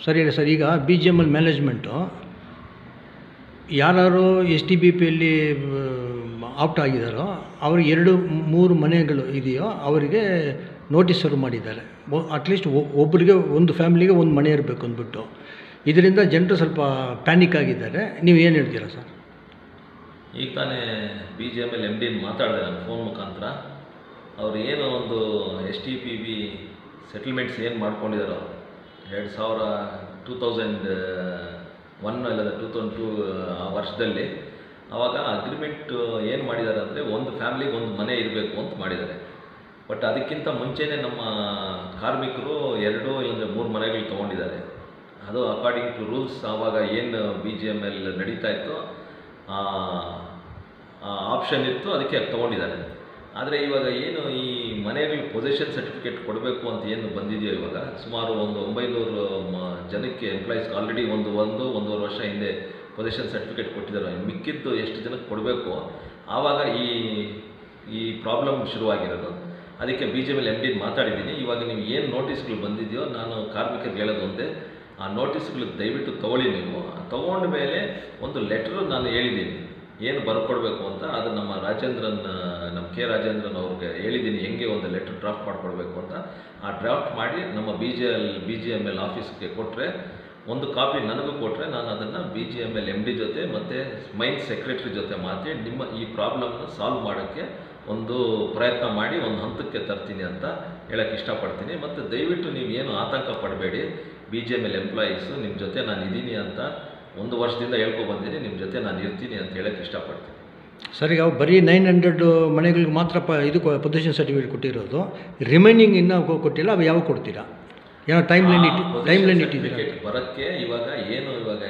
ಸರಿ ಸರ್, ಈಗ BGML management ಯಾರು STBPಯಲ್ಲಿ ಆಪ್ಟ್ ಆಗಿದ್ದಾರೋ ಅವ್ರಿಗೆ 2-3 ಮನೆಗಳು ಇದೆಯೋ ಅವರಿಗೆ ನೋಟಿಸ್ ಸರ್ವ್ ಮಾಡಿದ್ದಾರೆ. ಅಟ್ಲೀಸ್ಟ್ ಒಬ್ಬರಿಗೆ ಒಂದು ಫ್ಯಾಮಿಲಿಗೆ ಒಂದು ಮನೆ ಇರಬೇಕು ಅಂದ್ಬಿಟ್ಟು. ಇದರಿಂದ ಜನರು ಸ್ವಲ್ಪ ಪ್ಯಾನಿಕ್ ಆಗಿದ್ದಾರೆ. ನೀವು ಏನು ಹೇಳ್ತೀರಾ ಸರ್? ಈಗ ತಾನೇ BGML MD ಮಾತಾಡಿದೆ ನಾನು ಫೋನ್ ಮುಖಾಂತರ. ಅವರು ಏನು ಒಂದು STPB ಸೆಟಲ್ಮೆಂಟ್ಸ್ ಏನು ಮಾಡ್ಕೊಂಡಿದ್ದಾರೋ 2001 ಇಲ್ಲ 2002 ಆ ವರ್ಷದಲ್ಲಿ, ಆವಾಗ ಅಗ್ರಿಮೆಂಟ್ ಏನು ಮಾಡಿದ್ದಾರೆ ಅಂದರೆ ಒಂದು ಫ್ಯಾಮಿಲಿಗೆ ಒಂದು ಮನೆ ಇರಬೇಕು ಅಂತ ಮಾಡಿದ್ದಾರೆ. ಬಟ್ ಅದಕ್ಕಿಂತ ಮುಂಚೆನೇ ನಮ್ಮ ಕಾರ್ಮಿಕರು 2 ಇಲ್ಲ 3 ಮನೆಗಳು ತೊಗೊಂಡಿದ್ದಾರೆ. ಅದು ಅಕಾರ್ಡಿಂಗ್ ಟು ರೂಲ್ಸ್ ಆವಾಗ ಏನು BGML ನಡೀತಾ ಇತ್ತು, ಆಪ್ಷನ್ ಇತ್ತು, ಅದಕ್ಕೆ ತೊಗೊಂಡಿದ್ದಾರೆ. ಆದರೆ ಇವಾಗ ಏನು ಈ ಮನೆಗಳಿಗೆ ಪೊಸೆಷನ್ ಸರ್ಟಿಫಿಕೇಟ್ ಕೊಡಬೇಕು ಅಂತ ಏನು ಬಂದಿದೆಯೋ, ಇವಾಗ ಸುಮಾರು ಒಂದು 900 ಜನಕ್ಕೆ ಎಂಪ್ಲಾಯೀಸ್ ಆಲ್ರೆಡಿ ಒಂದೂವರೆ ವರ್ಷ ಹಿಂದೆ ಪೊಸೆಷನ್ ಸರ್ಟಿಫಿಕೇಟ್ ಕೊಟ್ಟಿದ್ದಾರೆ. ಮಿಕ್ಕಿದ್ದು ಎಷ್ಟು ಜನಕ್ಕೆ ಕೊಡಬೇಕು, ಆವಾಗ ಈ ಪ್ರಾಬ್ಲಮ್ ಶುರುವಾಗಿರೋದು. ಅದಕ್ಕೆ BGML MD ಮಾತಾಡಿದ್ದೀನಿ. ಇವಾಗ ನೀವು ಏನು ನೋಟಿಸ್ಗಳು ಬಂದಿದೆಯೋ, ನಾನು ಕಾರ್ಮಿಕರಿಗೆ ಹೇಳೋದು ಒಂದೇ, ಆ ನೋಟಿಸ್ಗಳು ದಯವಿಟ್ಟು ತೊಗೊಳ್ಳಿ. ನೀವು ತೊಗೊಂಡ ಮೇಲೆ ಒಂದು ಲೆಟ್ರು ನಾನು ಹೇಳಿದ್ದೀನಿ ಏನು ಬರ್ಕೊಡ್ಬೇಕು ಅಂತ. ಅದು ನಮ್ಮ K. ರಾಜೇಂದ್ರನ್ ಅವ್ರಿಗೆ ಹೇಳಿದ್ದೀನಿ ಹೆಂಗೆ ಒಂದು ಲೆಟ್ರ್ ಡ್ರಾಫ್ಟ್ ಮಾಡಿಕೊಡ್ಬೇಕು ಅಂತ. ಆ ಡ್ರಾಫ್ಟ್ ಮಾಡಿ ನಮ್ಮ BGML ಆಫೀಸ್ಗೆ ಕೊಟ್ಟರೆ, ಒಂದು ಕಾಪಿ ನನಗೂ ಕೊಟ್ಟರೆ, ನಾನು ಅದನ್ನು BGML MD ಜೊತೆ ಮತ್ತು ಮೈನ್ಸ್ ಸೆಕ್ರೆಟರಿ ಜೊತೆ ಮಾತಾಡಿ ನಿಮ್ಮ ಈ ಪ್ರಾಬ್ಲಮ್ನ ಸಾಲ್ವ್ ಮಾಡೋಕ್ಕೆ ಒಂದು ಪ್ರಯತ್ನ ಮಾಡಿ ಒಂದು ಹಂತಕ್ಕೆ ತರ್ತೀನಿ ಅಂತ ಹೇಳೋಕ್ಕೆ ಇಷ್ಟಪಡ್ತೀನಿ. ಮತ್ತು ದಯವಿಟ್ಟು ನೀವು ಏನು ಆತಂಕ ಪಡಬೇಡಿ, BGML ಎಂಪ್ಲಾಯೀಸು ನಿಮ್ಮ ಜೊತೆ ನಾನು ಇದ್ದೀನಿ ಅಂತ 1 ವರ್ಷದಿಂದ ಹೇಳ್ಕೊಬಂದಿನಿ. ನಿಮ್ಮ ಜೊತೆ ನಾನು ಇರ್ತೀನಿ ಅಂತ ಹೇಳೋಕ್ಕೆ ಇಷ್ಟಪಡ್ತೀನಿ. ಸರ್, ಈಗ ಬರೀ 900 ಮನೆಗಳಿಗೆ ಮಾತ್ರ ಇದು ಪೊಸಿಷನ್ ಸರ್ಟಿಫಿಕೇಟ್ ಕೊಟ್ಟಿರೋದು, ರಿಮೈನಿಂಗ್ ಇನ್ನೂ ಕೊಟ್ಟಿಲ್ಲ. ಅವು ಯಾವಾಗ ಕೊಡ್ತೀರಾ? ಏನೋ ಟೈಮ್ ಲೈನ್ ಇಟ್ಟಿದ್ದೀರಾ ಬರೋಕ್ಕೆ? ಇವಾಗ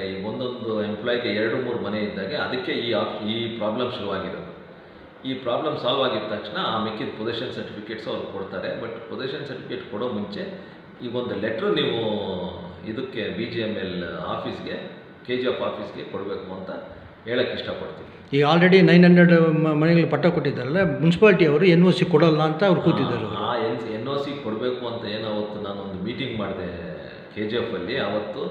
ಈ ಒಂದೊಂದು ಎಂಪ್ಲಾಯ್ಗೆ 2-3 ಮನೆ ಇದ್ದಾಗ ಅದಕ್ಕೆ ಈ ಪ್ರಾಬ್ಲಮ್ ಶುರುವಾಗಿರೋದು. ಈ ಪ್ರಾಬ್ಲಮ್ ಸಾಲ್ವ್ ಆಗಿದ ತಕ್ಷಣ ಆ ಮಿಕ್ಕಿದ ಪೊಸಿಷನ್ ಸರ್ಟಿಫಿಕೇಟ್ಸ್ ಅವ್ರು ಕೊಡ್ತಾರೆ. ಬಟ್ ಪೊಸಿಷನ್ ಸರ್ಟಿಫಿಕೇಟ್ ಕೊಡೋ ಮುಂಚೆ ಈಗ ಒಂದು ಲೆಟ್ರ್ ನೀವು ಇದಕ್ಕೆ BGML ಆಫೀಸ್ಗೆ, KGF ಆಫೀಸ್ಗೆ ಕೊಡಬೇಕು ಅಂತ ಹೇಳೋಕ್ಕೆ ಇಷ್ಟಪಡ್ತೀನಿ. ಈಗ ಆಲ್ರೆಡಿ 900 ಮನೆಗಳಿಗೆ ಪಟ್ಟ ಕೊಟ್ಟಿದ್ದಾರಲ್ಲ, ಮುನ್ಸಿಪಾಲ್ಟಿ ಅವರು NOC ಕೊಡೋಲ್ಲ ಅಂತ ಅವ್ರು ಕೂತಿದ್ದಾರೆ. ಆ NOC ಕೊಡಬೇಕು ಅಂತ ಏನು ಅವತ್ತು ನಾನೊಂದು ಮೀಟಿಂಗ್ ಮಾಡಿದೆ KGFಲ್ಲಿ. ಆವತ್ತು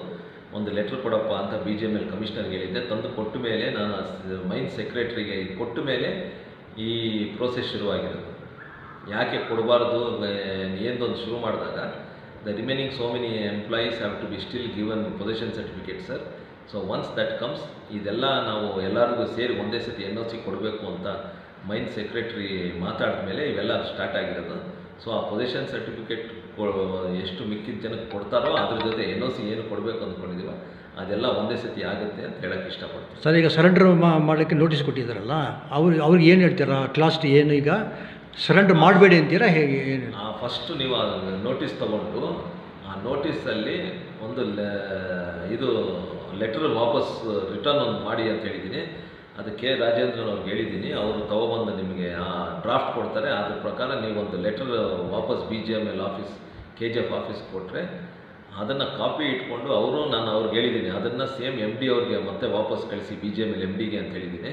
ಒಂದು ಲೆಟ್ರ್ ಕೊಡಪ್ಪ ಅಂತ BGML ಕಮಿಷನರ್ಗೆ ಹೇಳಿದ್ದೆ. ತಂದು ಕೊಟ್ಟ ಮೇಲೆ, ನಾನು ಮೈನ್ಸ್ ಸೆಕ್ರೆಟ್ರಿಗೆ ಕೊಟ್ಟ ಮೇಲೆ ಈ ಪ್ರೋಸೆಸ್ ಶುರುವಾಗಿರೋದು. ಯಾಕೆ ಕೊಡಬಾರ್ದು ಏನೊಂದು ಶುರು ಮಾಡಿದಾಗ, the remaining so many employees have to be still given position certificate sir. So once that comes, ಇದೆಲ್ಲ ನಾವು ಎಲ್ಲರಿಗೂ ಸೇರಿ ಒಂದೇ ಸತಿ NOC ಕೊಡಬೇಕು ಅಂತ ಮೈನ್ಸ್ ಸೆಕ್ರೆಟ್ರಿ ಮಾತಾಡಿದ ಮೇಲೆ ಇವೆಲ್ಲ ಸ್ಟಾರ್ಟ್ ಆಗಿರೋದು. ಸೊ ಆ ಪೊಸಿಷನ್ ಸರ್ಟಿಫಿಕೇಟ್ ಎಷ್ಟು ಮಿಕ್ಕಿದ ಜನಕ್ಕೆ ಕೊಡ್ತಾರೋ ಅದ್ರ ಜೊತೆ NOC ಏನು ಕೊಡಬೇಕು ಅಂದ್ಕೊಂಡಿದ್ದೀವೋ ಅದೆಲ್ಲ ಒಂದೇ ಸತಿ ಆಗುತ್ತೆ ಅಂತ ಹೇಳೋಕ್ಕೆ ಇಷ್ಟಪಡ್ತೀನಿ. ಸರ್, ಈಗ ಸರೆಂಡರ್ ಮಾಡೋಕ್ಕೆ ನೋಟಿಸ್ ಕೊಟ್ಟಿದ್ದಾರಲ್ಲ, ಅವ್ರಿಗೆ ಏನು ಹೇಳ್ತೀರಾ? ಕ್ಲಾಸ್ಟ್ ಏನು ಈಗ ಸರೆಂಡರ್ ಮಾಡಬೇಡಿ ಅಂತೀರಾ, ಹೇಗೆ? ಏನು ಫಸ್ಟು ನೀವು ನೋಟಿಸ್ ತೊಗೊಂಡು ಆ ನೋಟಿಸಲ್ಲಿ ಒಂದು ಇದು ಲೆಟರ್ ವಾಪಸ್ ರಿಟರ್ನ್ ಒಂದು ಮಾಡಿ ಅಂತ ಹೇಳಿದ್ದೀನಿ. ಅದಕ್ಕೆ ರಾಜೇಂದ್ರನ್ ಅವ್ರಿಗೆ ಹೇಳಿದ್ದೀನಿ. ಅವರು ತೊಗೊಬಂದು ನಿಮಗೆ ಆ ಡ್ರಾಫ್ಟ್ ಕೊಡ್ತಾರೆ. ಅದ್ರ ಪ್ರಕಾರ ನೀವೊಂದು ಲೆಟರ್ ವಾಪಸ್ BGML ಆಫೀಸ್, KGF ಆಫೀಸ್ ಕೊಟ್ಟರೆ ಅದನ್ನು ಕಾಪಿ ಇಟ್ಕೊಂಡು ನಾನು ಅವ್ರಿಗೆ ಹೇಳಿದ್ದೀನಿ, ಅದನ್ನು ಸೇಮ್ MD ಅವ್ರಿಗೆ ಮತ್ತೆ ವಾಪಸ್ ಕಳಿಸಿ BGML MDಗೆ ಅಂತ ಹೇಳಿದ್ದೀನಿ.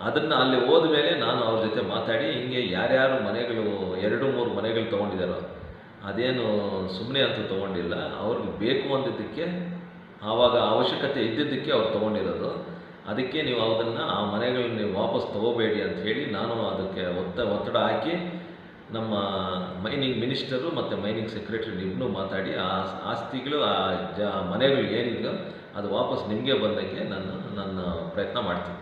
ಅದನ್ನು ಅಲ್ಲಿ ಹೋದ್ಮೇಲೆ ನಾನು ಅವ್ರ ಜೊತೆ ಮಾತಾಡಿ, ಹಿಂಗೆ ಯಾರ್ಯಾರು ಮನೆಗಳು 2-3 ಮನೆಗಳು ತೊಗೊಂಡಿದ್ದಾರೋ ಅದೇನು ಸುಮ್ಮನೆ ಅಂತೂ ತೊಗೊಂಡಿಲ್ಲ, ಅವ್ರಿಗೆ ಬೇಕು ಅಂದಿದ್ದಕ್ಕೆ, ಆವಾಗ ಅವಶ್ಯಕತೆ ಇದ್ದಿದ್ದಕ್ಕೆ ಅವ್ರು ತೊಗೊಂಡಿರೋದು. ಅದಕ್ಕೆ ನೀವು ಅದನ್ನು ಆ ಮನೆಗಳನ್ನ ನೀವು ವಾಪಸ್ ತೊಗೋಬೇಡಿ ಅಂತ ಹೇಳಿ ನಾನು ಅದಕ್ಕೆ ಒತ್ತಡ ಹಾಕಿ ನಮ್ಮ ಮೈನಿಂಗ್ ಮಿನಿಸ್ಟರು ಮತ್ತು ಮೈನಿಂಗ್ ಸೆಕ್ರೆಟರಿ ಇಬ್ಬರೂ ಮಾತಾಡಿ ಆ ಆಸ್ತಿಗಳು, ಮನೆಗಳು ಏನಿದೆಯೋ ಅದು ವಾಪಸ್ ನಿಮಗೆ ಬಂದಂಗೆ ನನ್ನ ಪ್ರಯತ್ನ ಮಾಡ್ತೀನಿ.